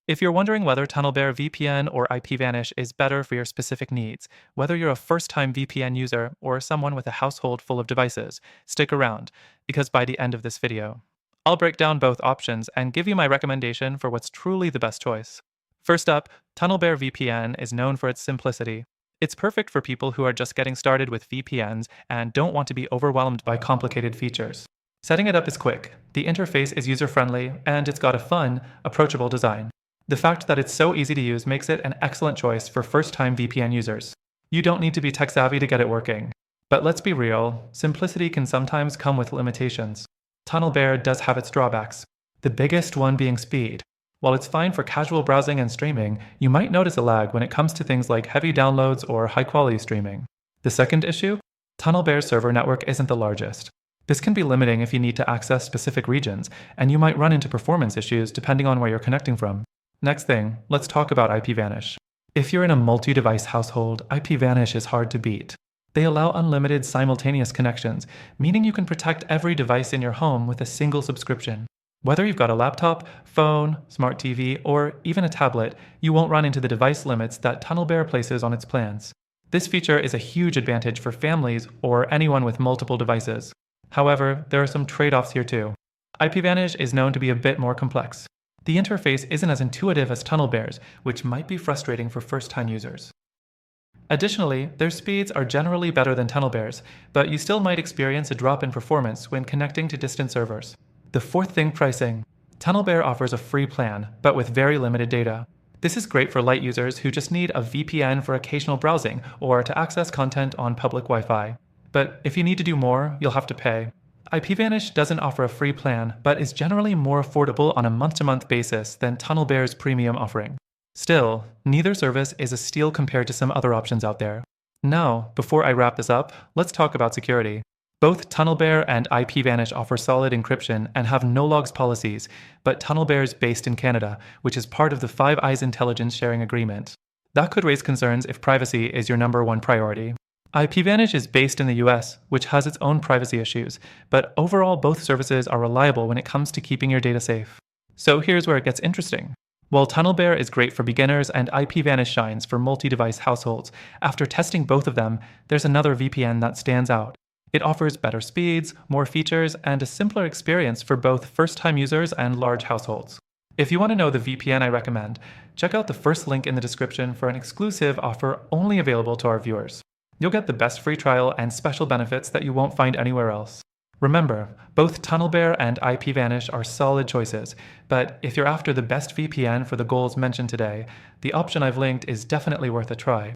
If you're wondering whether TunnelBear VPN or IPVanish is better for your specific needs, whether you're a first-time VPN user or someone with a household full of devices, stick around, because by the end of this video, I'll break down both options and give you my recommendation for what's truly the best choice. First up, TunnelBear VPN is known for its simplicity. It's perfect for people who are just getting started with VPNs and don't want to be overwhelmed by complicated features. Setting it up is quick, the interface is user-friendly, and it's got a fun, approachable design. The fact that it's so easy to use makes it an excellent choice for first-time VPN users. You don't need to be tech-savvy to get it working. But let's be real, simplicity can sometimes come with limitations. TunnelBear does have its drawbacks, the biggest one being speed. While it's fine for casual browsing and streaming, you might notice a lag when it comes to things like heavy downloads or high-quality streaming. The second issue? TunnelBear's server network isn't the largest. This can be limiting if you need to access specific regions, and you might run into performance issues depending on where you're connecting from. Next thing, let's talk about IPVanish. If you're in a multi-device household, IPVanish is hard to beat. They allow unlimited simultaneous connections, meaning you can protect every device in your home with a single subscription. Whether you've got a laptop, phone, smart TV, or even a tablet, you won't run into the device limits that TunnelBear places on its plans. This feature is a huge advantage for families or anyone with multiple devices. However, there are some trade-offs here too. IPVanish is known to be a bit more complex. The interface isn't as intuitive as TunnelBear's, which might be frustrating for first-time users. Additionally, their speeds are generally better than TunnelBear's, but you still might experience a drop in performance when connecting to distant servers. The fourth thing, pricing. TunnelBear offers a free plan, but with very limited data. This is great for light users who just need a VPN for occasional browsing or to access content on public Wi-Fi. But if you need to do more, you'll have to pay. IPVanish doesn't offer a free plan, but is generally more affordable on a month-to-month basis than TunnelBear's premium offering. Still, neither service is a steal compared to some other options out there. Now, before I wrap this up, let's talk about security. Both TunnelBear and IPVanish offer solid encryption and have no-logs policies, but TunnelBear is based in Canada, which is part of the Five Eyes intelligence sharing agreement. That could raise concerns if privacy is your #1 priority. IPVanish is based in the US, which has its own privacy issues, but overall both services are reliable when it comes to keeping your data safe. So here's where it gets interesting. While TunnelBear is great for beginners and IPVanish shines for multi-device households, after testing both of them, there's another VPN that stands out. It offers better speeds, more features, and a simpler experience for both first-time users and large households. If you want to know the VPN I recommend, check out the first link in the description for an exclusive offer only available to our viewers. You'll get the best free trial and special benefits that you won't find anywhere else. Remember, both TunnelBear and IPVanish are solid choices, but if you're after the best VPN for the goals mentioned today, the option I've linked is definitely worth a try.